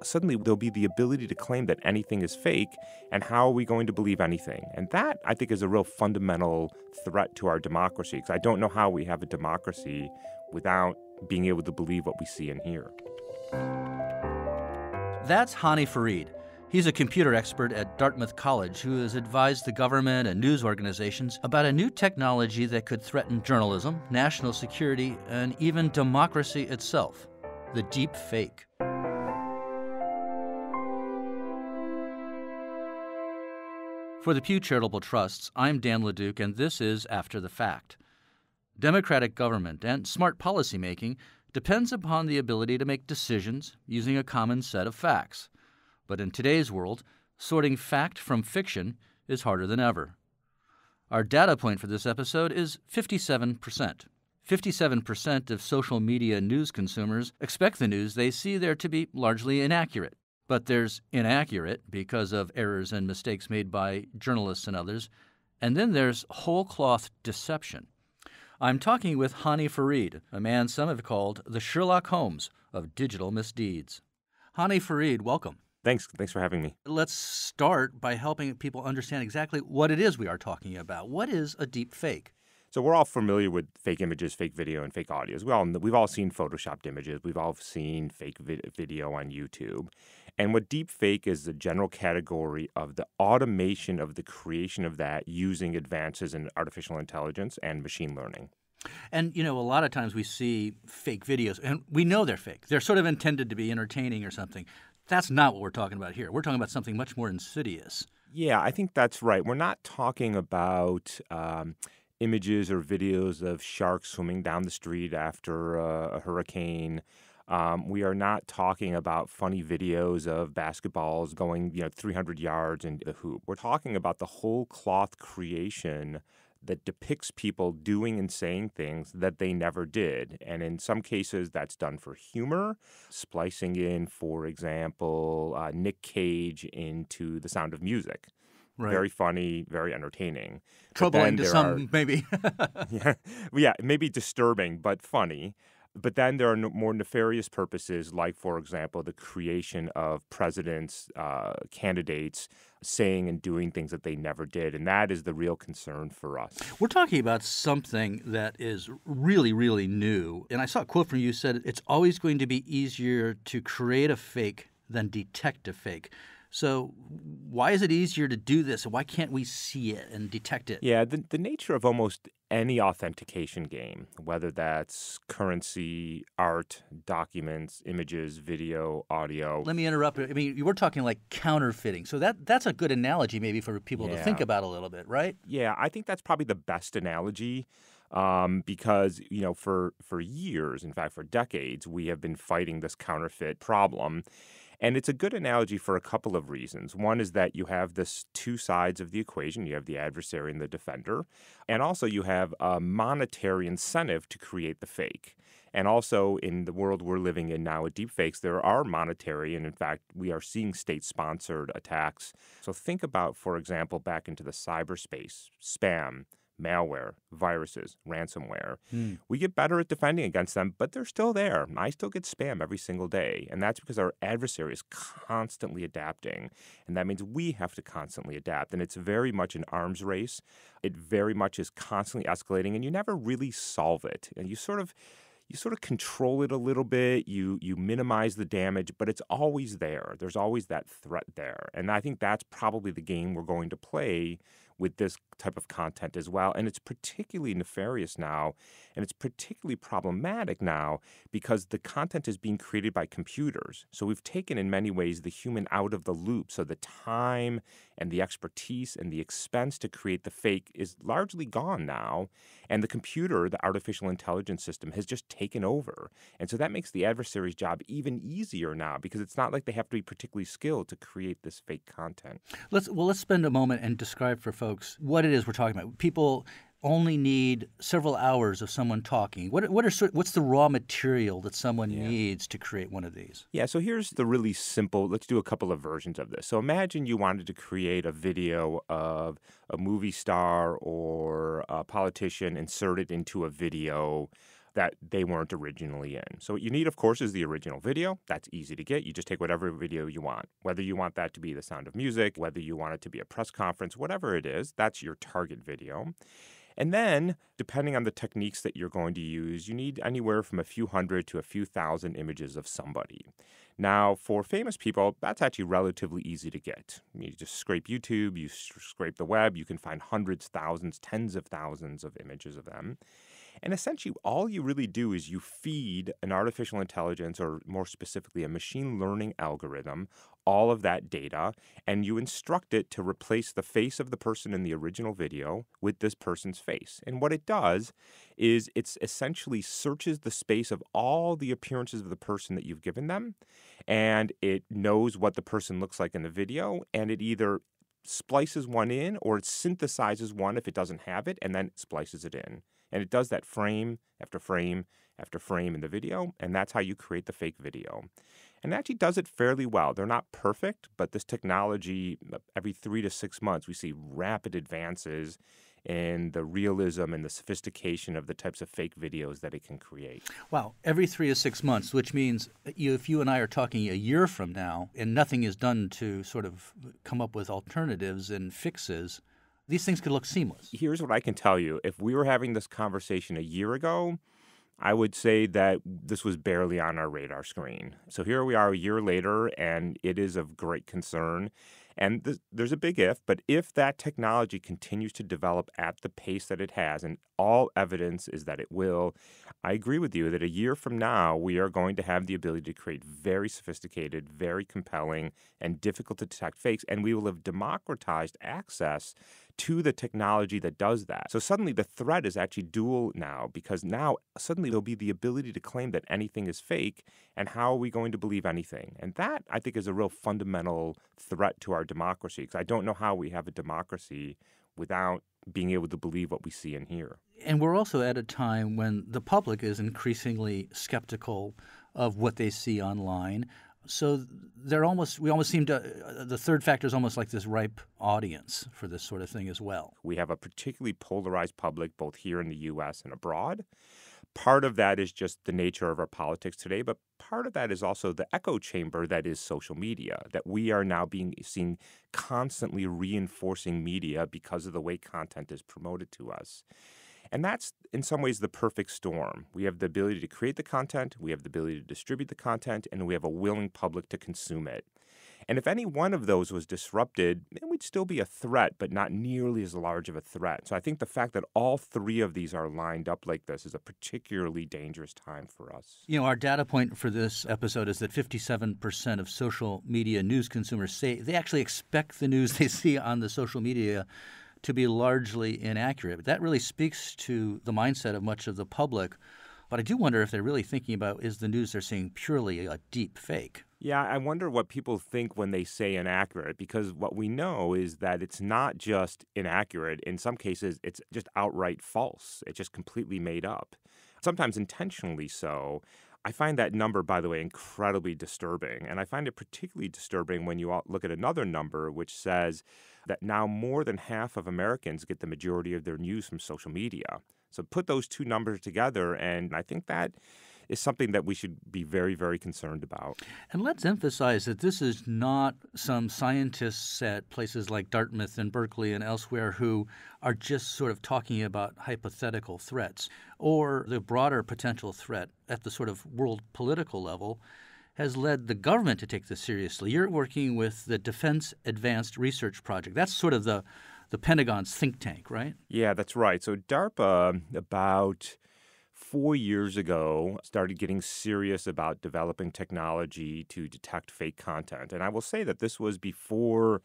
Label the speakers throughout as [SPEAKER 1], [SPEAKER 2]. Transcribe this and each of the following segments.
[SPEAKER 1] suddenly there'll be the ability to claim that anything is fake, and how are we going to believe anything? And that, I think, is a real fundamental threat to our democracy, because I don't know how we have a democracy without being able to believe what we see and hear.
[SPEAKER 2] That's Hany Farid. He's a computer expert at Dartmouth College who has advised the government and news organizations about a new technology that could threaten journalism, national security, and even democracy itself, the deep fake. For the Pew Charitable Trusts, I'm Dan LeDuc, and this is After the Fact. Democratic government and smart policymaking depends upon the ability to make decisions using a common set of facts. But in today's world, sorting fact from fiction is harder than ever. Our data point for this episode is 57%. 57% of social media news consumers expect the news they see there to be largely inaccurate. But there's inaccurate because of errors and mistakes made by journalists and others. And then there's whole cloth deception. I'm talking with Hany Farid, a man some have called the Sherlock Holmes of digital misdeeds. Hany Farid, welcome.
[SPEAKER 1] Thanks for having me.
[SPEAKER 2] Let's start by helping people understand exactly what it is we are talking about. What is a deep fake?
[SPEAKER 1] So we're all familiar with fake images, fake video, and fake audios. We've all seen photoshopped images. We've all seen fake video on YouTube. And what deep fake is the general category of the automation of the creation of that using advances in artificial intelligence and machine learning.
[SPEAKER 2] And, a lot of times we see fake videos, and we know they're fake. They're sort of intended to be entertaining or something. That's not what we're talking about here. We're talking about something much more insidious.
[SPEAKER 1] Yeah, I think that's right. We're not talking about images or videos of sharks swimming down the street after a hurricane. We are not talking about funny videos of basketballs going 300 yards into the hoop. We're talking about the whole cloth creation that depicts people doing and saying things that they never did. And in some cases, that's done for humor, splicing in, for example, Nick Cage into The Sound of Music. Right. Very funny, very entertaining.
[SPEAKER 2] Troubling to some, maybe.
[SPEAKER 1] yeah, maybe disturbing, but funny. But then there are more nefarious purposes, like, for example, the creation of presidents, candidates saying and doing things that they never did. And that is the real concern for us.
[SPEAKER 2] We're talking about something that is really, really new. And I saw a quote from you said, it's always going to be easier to create a fake than detect a fake. So why is it easier to do this? Why can't we see it and detect it?
[SPEAKER 1] Yeah, the nature of almost any authentication game, whether that's currency, art, documents, images, video, audio.
[SPEAKER 2] Let me interrupt. I mean, you were talking like counterfeiting. So that's a good analogy maybe for people to think about a little bit, right?
[SPEAKER 1] Yeah, I think that's probably the best analogy. Because, for years, in fact, for decades, we have been fighting this counterfeit problem. And it's a good analogy for a couple of reasons. One is that you have this two sides of the equation. You have the adversary and the defender. And also you have a monetary incentive to create the fake. And also in the world we're living in now with deepfakes, there are monetary, and in fact, we are seeing state-sponsored attacks. So think about, for example, back into the cyberspace, spam, malware, viruses, ransomware. We get better at defending against them, but they're still there. I still get spam every single day, and that's because our adversary is constantly adapting, and that means we have to constantly adapt, and it's very much an arms race. It very much is constantly escalating, and you never really solve it, and you sort of control it a little bit, you minimize the damage, but it's always there. There's always that threat there, and I think that's probably the game we're going to play with this type of content as well. And it's particularly nefarious now, and it's particularly problematic now because the content is being created by computers. So we've taken, in many ways, the human out of the loop. So the time and the expertise and the expense to create the fake is largely gone now. And the computer, the artificial intelligence system, has just taken over. And so that makes the adversary's job even easier now because it's not like they have to be particularly skilled to create this fake content.
[SPEAKER 2] Let's spend a moment and describe for folks what it is we're talking about. People only need several hours of someone talking. What's the raw material that someone needs to create one of these?
[SPEAKER 1] Yeah, so here's the really simple, let's do a couple of versions of this. So imagine you wanted to create a video of a movie star or a politician inserted into a video that they weren't originally in. So what you need, of course, is the original video. That's easy to get. You just take whatever video you want, whether you want that to be The Sound of Music, whether you want it to be a press conference, whatever it is, that's your target video. And then, depending on the techniques that you're going to use, you need anywhere from a few hundred to a few thousand images of somebody. Now, for famous people, that's actually relatively easy to get. You just scrape YouTube, you scrape the web, you can find hundreds, thousands, tens of thousands of images of them. And essentially, all you really do is you feed an artificial intelligence, or more specifically, a machine learning algorithm, all of that data, and you instruct it to replace the face of the person in the original video with this person's face. And what it does is it essentially searches the space of all the appearances of the person that you've given them, and it knows what the person looks like in the video, and it either splices one in or it synthesizes one if it doesn't have it, and then splices it in. And it does that frame after frame after frame in the video, and that's how you create the fake video. And it actually does it fairly well. They're not perfect, but this technology, every 3 to 6 months, we see rapid advances in the realism and the sophistication of the types of fake videos that it can create.
[SPEAKER 2] Wow, every 3 to 6 months, which means if you and I are talking a year from now and nothing is done to sort of come up with alternatives and fixes, these things could look seamless.
[SPEAKER 1] Here's what I can tell you. If we were having this conversation a year ago, I would say that this was barely on our radar screen. So here we are a year later, and it is of great concern. And there's a big if, but if that technology continues to develop at the pace that it has, and all evidence is that it will, I agree with you that a year from now, we are going to have the ability to create very sophisticated, very compelling, and difficult to detect fakes, and we will have democratized access to the technology that does that. So suddenly the threat is actually dual now, because now suddenly there'll be the ability to claim that anything is fake, and how are we going to believe anything? And that, I think, is a real fundamental threat to our democracy, because I don't know how we have a democracy without being able to believe what we see and hear.
[SPEAKER 2] And we're also at a time when the public is increasingly skeptical of what they see online. So we almost seem to, the third factor is almost like this ripe audience for this sort of thing as well.
[SPEAKER 1] We have a particularly polarized public both here in the U.S. and abroad. Part of that is just the nature of our politics today, but part of that is also the echo chamber that is social media, that we are now seeing constantly reinforcing media because of the way content is promoted to us. And that's, in some ways, the perfect storm. We have the ability to create the content, we have the ability to distribute the content, and we have a willing public to consume it. And if any one of those was disrupted, it would still be a threat, but not nearly as large of a threat. So I think the fact that all three of these are lined up like this is a particularly dangerous time for us.
[SPEAKER 2] You know, our data point for this episode is that 57% of social media news consumers say they actually expect the news they see on the social media to be largely inaccurate. But that really speaks to the mindset of much of the public. But I do wonder if they're really thinking about, is the news they're seeing purely a deep fake?
[SPEAKER 1] Yeah, I wonder what people think when they say inaccurate, because what we know is that it's not just inaccurate. In some cases, it's just outright false. It's just completely made up, sometimes intentionally so. I find that number, by the way, incredibly disturbing. And I find it particularly disturbing when you look at another number, which says that now more than half of Americans get the majority of their news from social media. So put those two numbers together, and I think that is something that we should be very, very concerned about.
[SPEAKER 2] And let's emphasize that this is not some scientists at places like Dartmouth and Berkeley and elsewhere who are just sort of talking about hypothetical threats, or the broader potential threat at the sort of world political level has led the government to take this seriously. You're working with the Defense Advanced Research Project. That's sort of the Pentagon's think tank, right?
[SPEAKER 1] Yeah, that's right. So DARPA, about 4 years ago, started getting serious about developing technology to detect fake content. And I will say that this was before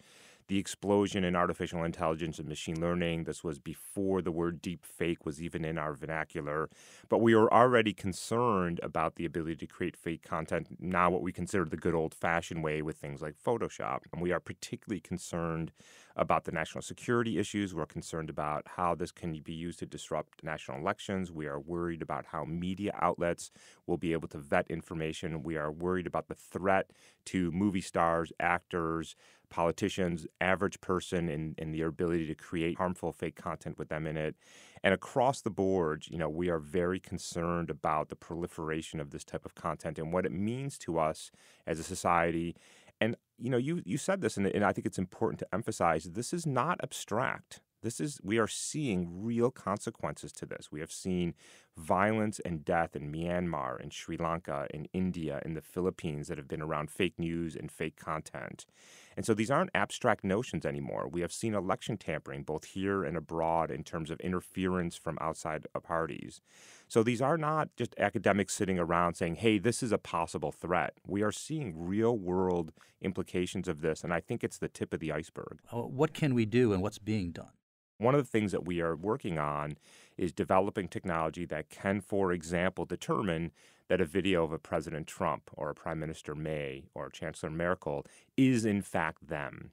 [SPEAKER 1] the explosion in artificial intelligence and machine learning. This was before the word deep fake was even in our vernacular. But we were already concerned about the ability to create fake content, now what we consider the good old-fashioned way with things like Photoshop. And we are particularly concerned about the national security issues. We're concerned about how this can be used to disrupt national elections. We are worried about how media outlets will be able to vet information. We are worried about the threat to movie stars, actors, politicians, average person in their ability to create harmful fake content with them in it. And across the board, we are very concerned about the proliferation of this type of content and what it means to us as a society. And, you said this, and I think it's important to emphasize, this is not abstract. We are seeing real consequences to this. We have seen violence and death in Myanmar, in Sri Lanka, in India, in the Philippines that have been around fake news and fake content. And so these aren't abstract notions anymore. We have seen election tampering both here and abroad in terms of interference from outside parties. So these are not just academics sitting around saying, hey, this is a possible threat. We are seeing real world implications of this, and I think it's the tip of the iceberg.
[SPEAKER 2] What can we do and what's being done?
[SPEAKER 1] One of the things that we are working on is developing technology that can, for example, determine that a video of a President Trump or a Prime Minister May or a Chancellor Merkel is in fact them.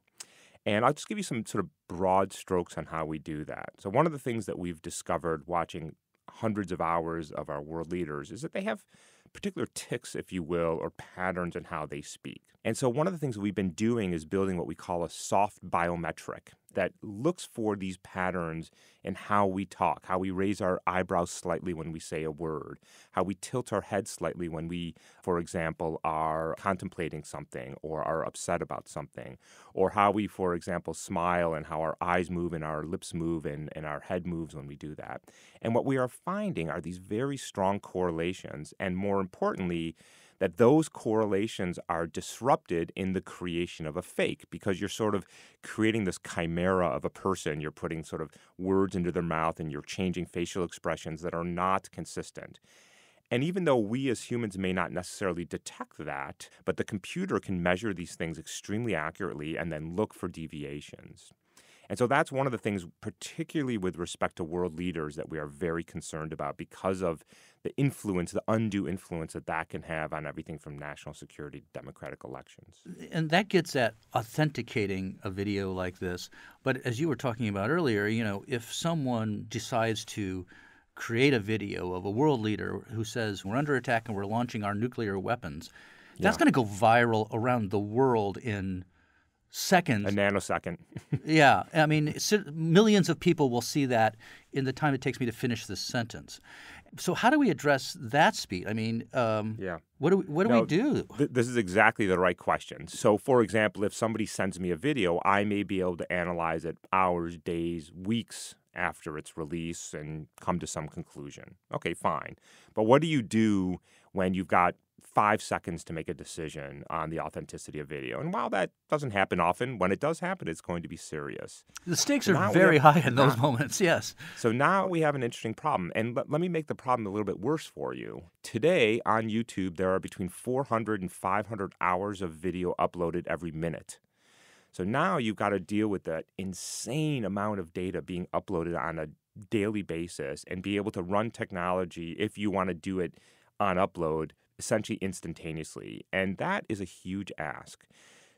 [SPEAKER 1] And I'll just give you some sort of broad strokes on how we do that. So one of the things that we've discovered watching hundreds of hours of our world leaders is that they have particular tics, if you will, or patterns in how they speak. And so one of the things that we've been doing is building what we call a soft biometric that looks for these patterns in how we talk, how we raise our eyebrows slightly when we say a word, how we tilt our head slightly when we, for example, are contemplating something or are upset about something, or how we, for example, smile and how our eyes move and our lips move and our head moves when we do that. And what we are finding are these very strong correlations, and more importantly, that those correlations are disrupted in the creation of a fake because you're sort of creating this chimera of a person. You're putting sort of words into their mouth and you're changing facial expressions that are not consistent. And even though we as humans may not necessarily detect that, but the computer can measure these things extremely accurately and then look for deviations. And so that's one of the things, particularly with respect to world leaders, that we are very concerned about because of the influence, the undue influence that can have on everything from national security to democratic elections.
[SPEAKER 2] And that gets at authenticating a video like this. But as you were talking about earlier, if someone decides to create a video of a world leader who says we're under attack and we're launching our nuclear weapons, that's going to go viral around the world in seconds.
[SPEAKER 1] A nanosecond.
[SPEAKER 2] Yeah. I mean, millions of people will see that in the time it takes me to finish this sentence. So how do we address that speed? I mean, what do we do?
[SPEAKER 1] This is exactly the right question. So, for example, if somebody sends me a video, I may be able to analyze it hours, days, weeks after its release and come to some conclusion. Okay, fine. But what do you do when you've got 5 seconds to make a decision on the authenticity of video? And while that doesn't happen often, when it does happen, it's going to be serious.
[SPEAKER 2] The stakes are very high in those moments, yes.
[SPEAKER 1] So now we have an interesting problem. And let me make the problem a little bit worse for you. Today on YouTube, there are between 400 and 500 hours of video uploaded every minute. So now you've got to deal with that insane amount of data being uploaded on a daily basis and be able to run technology if you want to do it on upload essentially instantaneously. And that is a huge ask.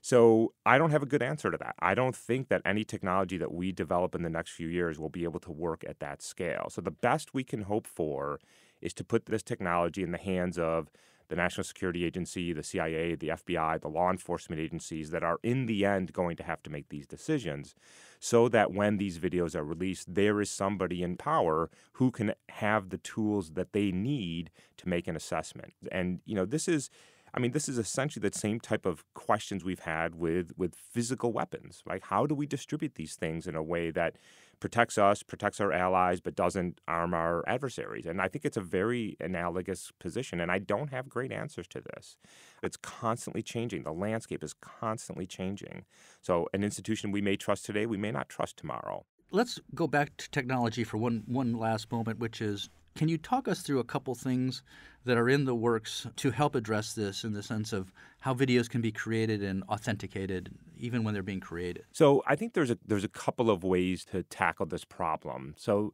[SPEAKER 1] So I don't have a good answer to that. I don't think that any technology that we develop in the next few years will be able to work at that scale. So the best we can hope for is to put this technology in the hands of the National Security Agency, the CIA, the FBI, the law enforcement agencies that are in the end going to have to make these decisions so that when these videos are released, there is somebody in power who can have the tools that they need to make an assessment. And, this is essentially the same type of questions we've had with physical weapons, right? How do we distribute these things in a way that protects us, protects our allies, but doesn't arm our adversaries? And I think it's a very analogous position, and I don't have great answers to this. It's constantly changing. The landscape is constantly changing. So an institution we may trust today, we may not trust tomorrow.
[SPEAKER 2] Let's go back to technology for one last moment, which is, can you talk us through a couple things that are in the works to help address this in the sense of how videos can be created and authenticated even when they're being created?
[SPEAKER 1] So I think there's a couple of ways to tackle this problem. So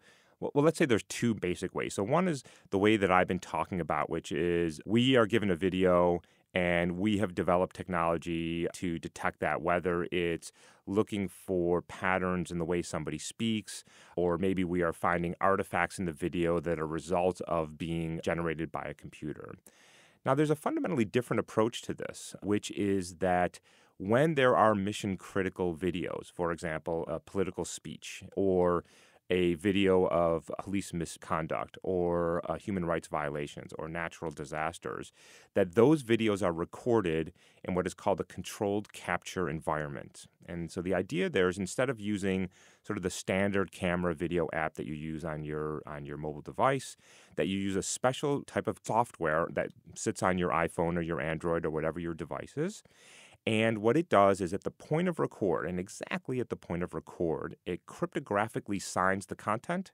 [SPEAKER 1] let's say there's two basic ways. So one is the way that I've been talking about, which is we are given a video and we have developed technology to detect that, whether it's looking for patterns in the way somebody speaks, or maybe we are finding artifacts in the video that are results of being generated by a computer. Now, there's a fundamentally different approach to this, which is that when there are mission critical videos, for example, a political speech or a video of police misconduct or human rights violations or natural disasters, that those videos are recorded in what is called a controlled capture environment. And so the idea there is, instead of using sort of the standard camera video app that you use on your mobile device, that you use a special type of software that sits on your iPhone or your Android or whatever your device is. And what it does is, at the point of record, and exactly at the point of record, it cryptographically signs the content,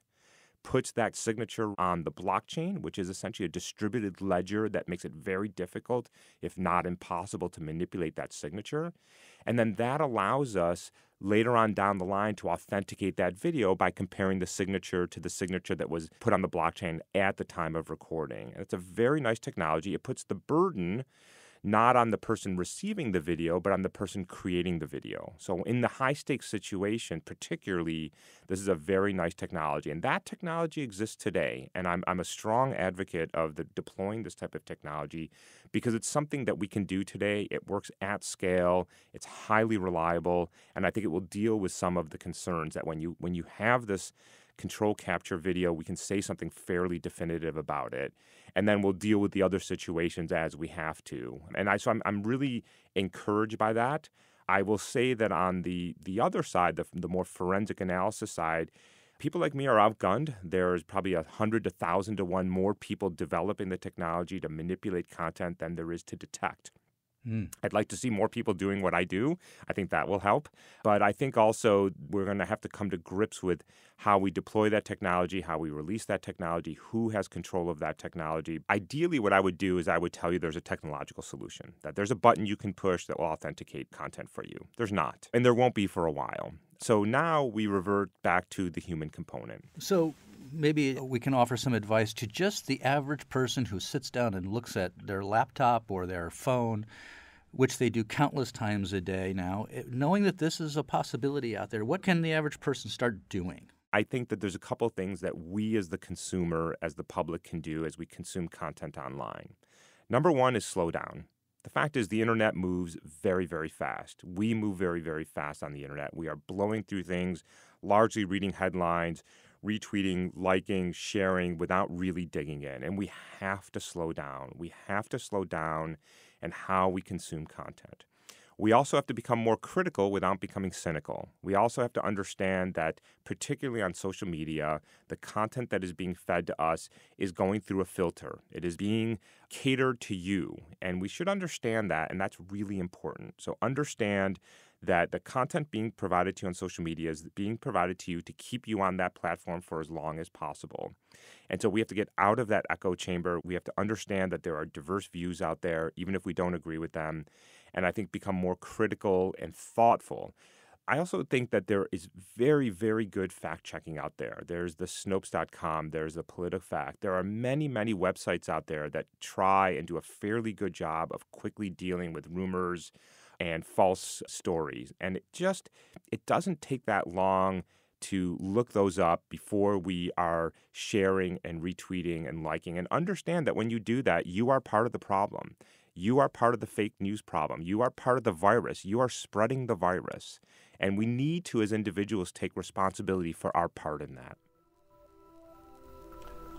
[SPEAKER 1] puts that signature on the blockchain, which is essentially a distributed ledger that makes it very difficult, if not impossible, to manipulate that signature. And then that allows us later on down the line to authenticate that video by comparing the signature to the signature that was put on the blockchain at the time of recording. And it's a very nice technology. It puts the burden not on the person receiving the video, but on the person creating the video. So in the high-stakes situation, particularly, this is a very nice technology. And that technology exists today. And I'm a strong advocate of deploying this type of technology because it's something that we can do today. It works at scale. It's highly reliable. And I think it will deal with some of the concerns that when you have this control capture video, we can say something fairly definitive about it, and then we'll deal with the other situations as we have to. And I'm really encouraged by that. I will say that on the other side, the more forensic analysis side, people like me are outgunned. There's probably 100 to 1,000 to 1 more people developing the technology to manipulate content than there is to detect. I'd like to see more people doing what I do. I think that will help. But I think also we're going to have to come to grips with how we deploy that technology, how we release that technology, who has control of that technology. Ideally, what I would do is I would tell you there's a technological solution, that there's a button you can push that will authenticate content for you. There's not, and there won't be for a while. So now we revert back to the human component.
[SPEAKER 2] So maybe we can offer some advice to just the average person who sits down and looks at their laptop or their phone, which they do countless times a day now, knowing that this is a possibility out there. What can the average person start doing?
[SPEAKER 1] I think that there's a couple of things that we as the consumer, as the public, can do as we consume content online. Number one is slow down. The fact is, the internet moves very, very fast. We move very, very fast on the internet. We are blowing through things, largely reading headlines, retweeting, liking, sharing without really digging in. And we have to slow down. We have to slow down in how we consume content. We also have to become more critical without becoming cynical. We also have to understand that, particularly on social media, the content that is being fed to us is going through a filter. It is being catered to you, and we should understand that, and that's really important. So understand that the content being provided to you on social media is being provided to you to keep you on that platform for as long as possible. And so we have to get out of that echo chamber. We have to understand that there are diverse views out there, even if we don't agree with them, and I think become more critical and thoughtful. I also think that there is very, very good fact-checking out there. There's the Snopes.com, there's the PolitiFact. There are many, many websites out there that try and do a fairly good job of quickly dealing with rumors and false stories. And it doesn't take that long to look those up before we are sharing and retweeting and liking. And understand that when you do that, you are part of the problem. You are part of the fake news problem. You are part of the virus. You are spreading the virus. And we need to, as individuals, take responsibility for our part in that.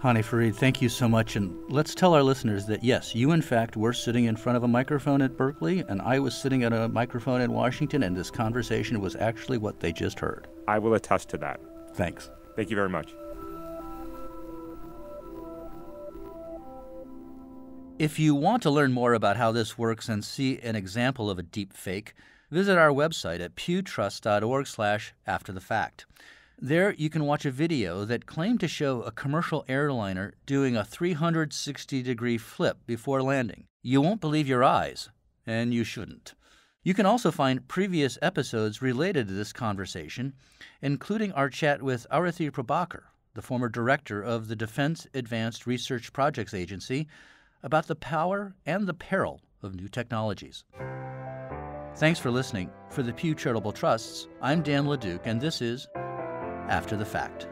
[SPEAKER 2] Hany Farid, thank you so much. And let's tell our listeners that, yes, you, in fact, were sitting in front of a microphone at Berkeley, and I was sitting at a microphone in Washington, and this conversation was actually what they just heard.
[SPEAKER 1] I will attest to that.
[SPEAKER 2] Thanks.
[SPEAKER 1] Thank you very much.
[SPEAKER 2] If you want to learn more about how this works and see an example of a deep fake, visit our website at pewtrust.org/afterthefact. There you can watch a video that claimed to show a commercial airliner doing a 360-degree flip before landing. You won't believe your eyes, and you shouldn't. You can also find previous episodes related to this conversation, including our chat with Arathi Prabhakar, the former director of the Defense Advanced Research Projects Agency, about the power and the peril of new technologies. Thanks for listening. For the Pew Charitable Trusts, I'm Dan LeDuc, and this is After the Fact.